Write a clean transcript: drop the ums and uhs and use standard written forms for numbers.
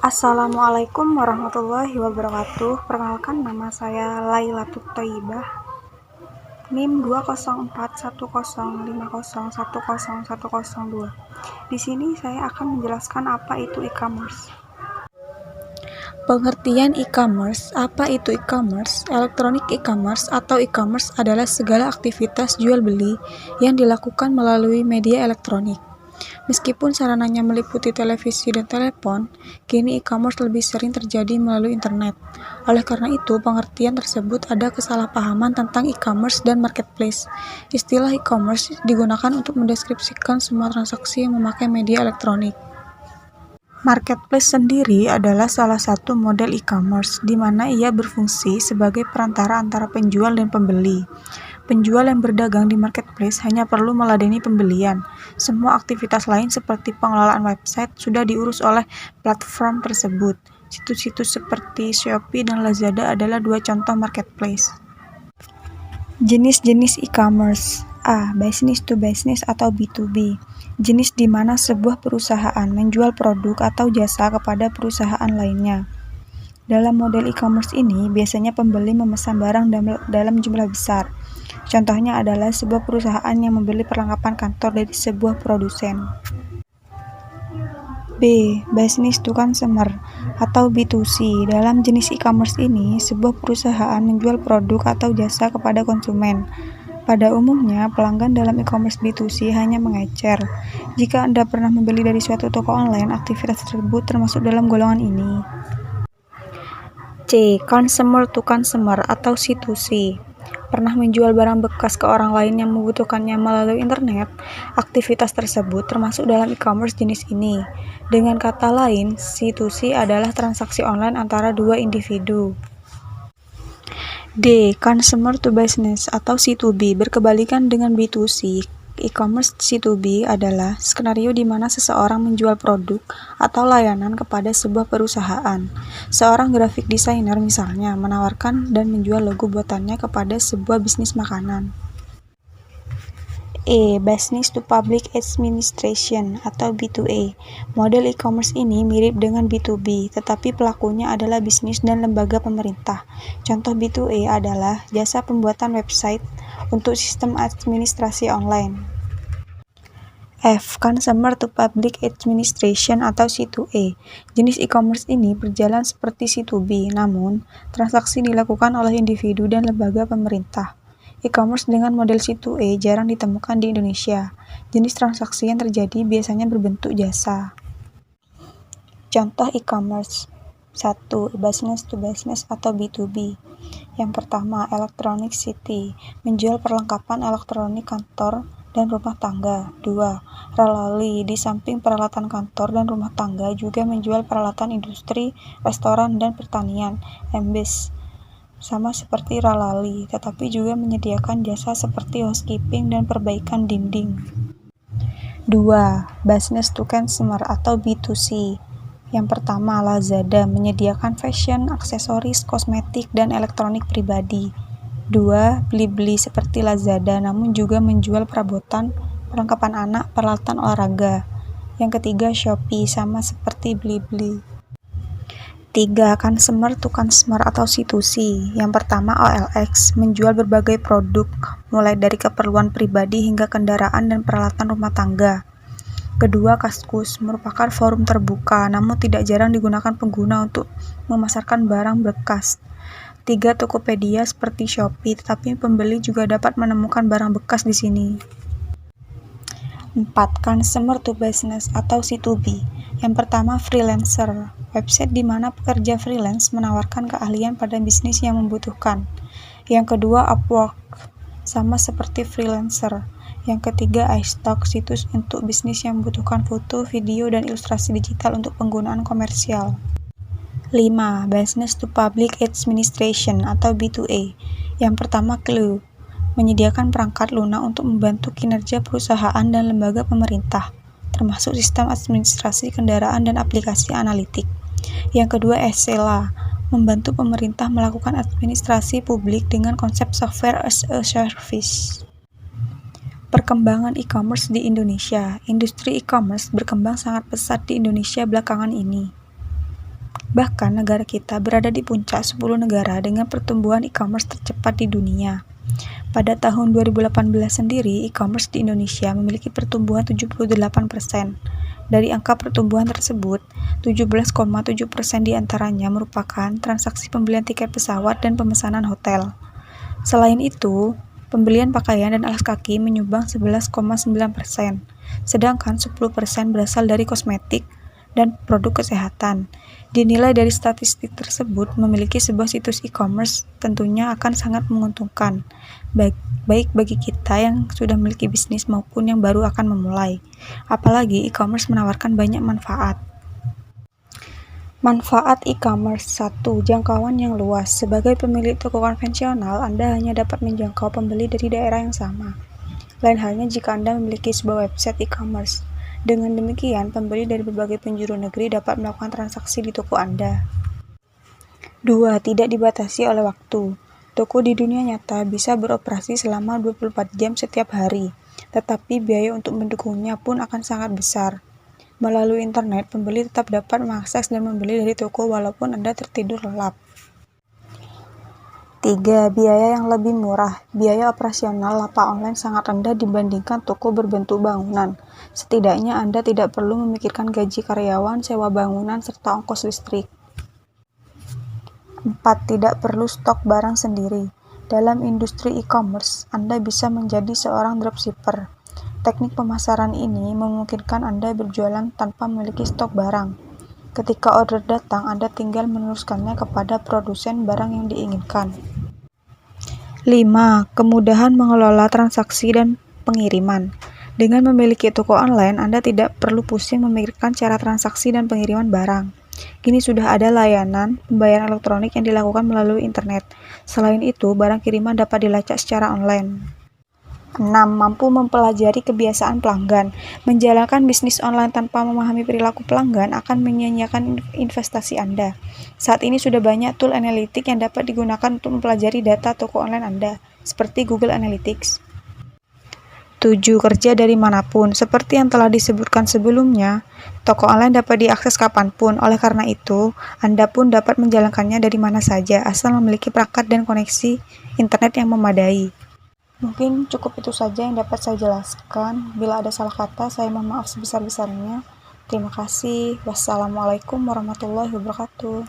Assalamualaikum warahmatullahi wabarakatuh. Perkenalkan, nama saya Lailatul Thayyibah, NIM 2041050101102. Di sini saya akan menjelaskan apa itu e-commerce. Pengertian e-commerce. Apa itu e-commerce? Elektronik e-commerce atau e-commerce adalah segala aktivitas jual beli yang dilakukan melalui media elektronik. Meskipun sarananya meliputi televisi dan telepon, kini e-commerce lebih sering terjadi melalui internet. Oleh karena itu, pengertian tersebut ada kesalahpahaman tentang e-commerce dan marketplace. Istilah e-commerce digunakan untuk mendeskripsikan semua transaksi yang memakai media elektronik. Marketplace sendiri adalah salah satu model e-commerce, di mana ia berfungsi sebagai perantara antara penjual dan pembeli. Penjual yang berdagang di marketplace hanya perlu meladeni pembelian. Semua aktivitas lain seperti pengelolaan website sudah diurus oleh platform tersebut. Situs-situs seperti Shopee dan Lazada adalah dua contoh marketplace. Jenis-jenis e-commerce. A. Business to business atau B2B. Jenis di mana sebuah perusahaan menjual produk atau jasa kepada perusahaan lainnya. Dalam model e-commerce ini, biasanya pembeli memesan barang dalam jumlah besar. Contohnya adalah sebuah perusahaan yang membeli perlengkapan kantor dari sebuah produsen. B. Business to consumer atau B2C. Dalam jenis e-commerce ini, sebuah perusahaan menjual produk atau jasa kepada konsumen. Pada umumnya, pelanggan dalam e-commerce B2C hanya mengecer. Jika Anda pernah membeli dari suatu toko online, aktivitas tersebut termasuk dalam golongan ini. C. Consumer to consumer atau C2C. Pernah menjual barang bekas ke orang lain yang membutuhkannya melalui internet? Aktivitas tersebut termasuk dalam e-commerce jenis ini. Dengan kata lain, C2C adalah transaksi online antara dua individu. D. Consumer to business atau C2B. Berkebalikan dengan B2C, e-commerce C2B adalah skenario di mana seseorang menjual produk atau layanan kepada sebuah perusahaan. Seorang graphic designer misalnya menawarkan dan menjual logo buatannya kepada sebuah bisnis makanan. E. Business to Public Administration atau B2A. Model e-commerce ini mirip dengan B2B, tetapi pelakunya adalah bisnis dan lembaga pemerintah. Contoh B2A adalah jasa pembuatan website untuk sistem administrasi online. F. Consumer to Public Administration atau C2A. Jenis e-commerce ini berjalan seperti C2B, namun transaksi dilakukan oleh individu dan lembaga pemerintah. E-commerce dengan model C2A jarang ditemukan di Indonesia. Jenis transaksi yang terjadi biasanya berbentuk jasa. Contoh e-commerce. 1. Business to business atau B2B. Yang pertama, Electronic City, menjual perlengkapan elektronik kantor dan rumah tangga. 2. Ralali, di samping peralatan kantor dan rumah tangga juga menjual peralatan industri, restoran, dan pertanian. Embes, sama seperti Ralali, tetapi juga menyediakan jasa seperti housekeeping dan perbaikan dinding. 2. Business to consumer atau B2C. Yang pertama, Lazada, menyediakan fashion, aksesoris, kosmetik, dan elektronik pribadi. 2. Blibli, seperti Lazada, namun juga menjual perabotan, perlengkapan anak, peralatan olahraga. Yang ketiga, Shopee, sama seperti Blibli. 3. Consumer to consumer atau C2C. Yang pertama, OLX, menjual berbagai produk, mulai dari keperluan pribadi hingga kendaraan dan peralatan rumah tangga. Kedua, Kaskus, merupakan forum terbuka, namun tidak jarang digunakan pengguna untuk memasarkan barang bekas. 3. Tokopedia seperti Shopee, tetapi pembeli juga dapat menemukan barang bekas di sini. 4. Consumer to business atau C2B. Yang pertama, freelancer, website di mana pekerja freelance menawarkan keahlian pada bisnis yang membutuhkan. Yang kedua, Upwork, sama seperti freelancer. Yang ketiga, iStock, situs untuk bisnis yang membutuhkan foto, video, dan ilustrasi digital untuk penggunaan komersial. 5. Business to Public Administration atau B2A. Yang pertama, Clue, menyediakan perangkat lunak untuk membantu kinerja perusahaan dan lembaga pemerintah, termasuk sistem administrasi kendaraan dan aplikasi analitik. Yang kedua, Esela, membantu pemerintah melakukan administrasi publik dengan konsep software as a service. Perkembangan e-commerce di Indonesia. Industri e-commerce berkembang sangat pesat di Indonesia belakangan ini. Bahkan negara kita berada di puncak 10 negara dengan pertumbuhan e-commerce tercepat di dunia. Pada tahun 2018 sendiri, e-commerce di Indonesia memiliki pertumbuhan 78%. Dari angka pertumbuhan tersebut, 17,7% diantaranya merupakan transaksi pembelian tiket pesawat dan pemesanan hotel. Selain itu, pembelian pakaian dan alas kaki menyumbang 11,9%, sedangkan 10% berasal dari kosmetik dan produk kesehatan. Dinilai dari statistik tersebut, memiliki sebuah situs e-commerce tentunya akan sangat menguntungkan, baik bagi kita yang sudah memiliki bisnis maupun yang baru akan memulai. Apalagi e-commerce menawarkan banyak manfaat. Manfaat e-commerce 1. Jangkauan yang luas. Sebagai pemilik toko konvensional, Anda hanya dapat menjangkau pembeli dari daerah yang sama. Lain halnya jika Anda memiliki sebuah website e-commerce. Dengan demikian, pembeli dari berbagai penjuru negeri dapat melakukan transaksi di toko Anda. 2. Tidak dibatasi oleh waktu. Toko di dunia nyata bisa beroperasi selama 24 jam setiap hari, tetapi biaya untuk mendukungnya pun akan sangat besar. Melalui internet, pembeli tetap dapat mengakses dan membeli dari toko walaupun Anda tertidur lelap. 3. Biaya yang lebih murah. Biaya operasional lapak online sangat rendah dibandingkan toko berbentuk bangunan. Setidaknya Anda tidak perlu memikirkan gaji karyawan, sewa bangunan, serta ongkos listrik. 4. Tidak perlu stok barang sendiri. Dalam industri e-commerce, Anda bisa menjadi seorang dropshipper. Teknik pemasaran ini memungkinkan Anda berjualan tanpa memiliki stok barang. Ketika order datang, Anda tinggal meneruskannya kepada produsen barang yang diinginkan. 5. Kemudahan mengelola transaksi dan pengiriman. Dengan memiliki toko online, Anda tidak perlu pusing memikirkan cara transaksi dan pengiriman barang. Kini sudah ada layanan pembayaran elektronik yang dilakukan melalui internet. Selain itu, barang kiriman dapat dilacak secara online. 6. Mampu mempelajari kebiasaan pelanggan. Menjalankan bisnis online tanpa memahami perilaku pelanggan akan menyia-nyiakan investasi Anda. Saat ini sudah banyak tool analitik yang dapat digunakan untuk mempelajari data toko online Anda, seperti Google Analytics. 7. Kerja dari manapun. Seperti yang telah disebutkan sebelumnya, toko online dapat diakses kapanpun. Oleh karena itu, Anda pun dapat menjalankannya dari mana saja, asal memiliki perangkat dan koneksi internet yang memadai. Mungkin cukup itu saja yang dapat saya jelaskan. Bila ada salah kata, saya mohon maaf sebesar-besarnya. Terima kasih. Wassalamualaikum warahmatullahi wabarakatuh.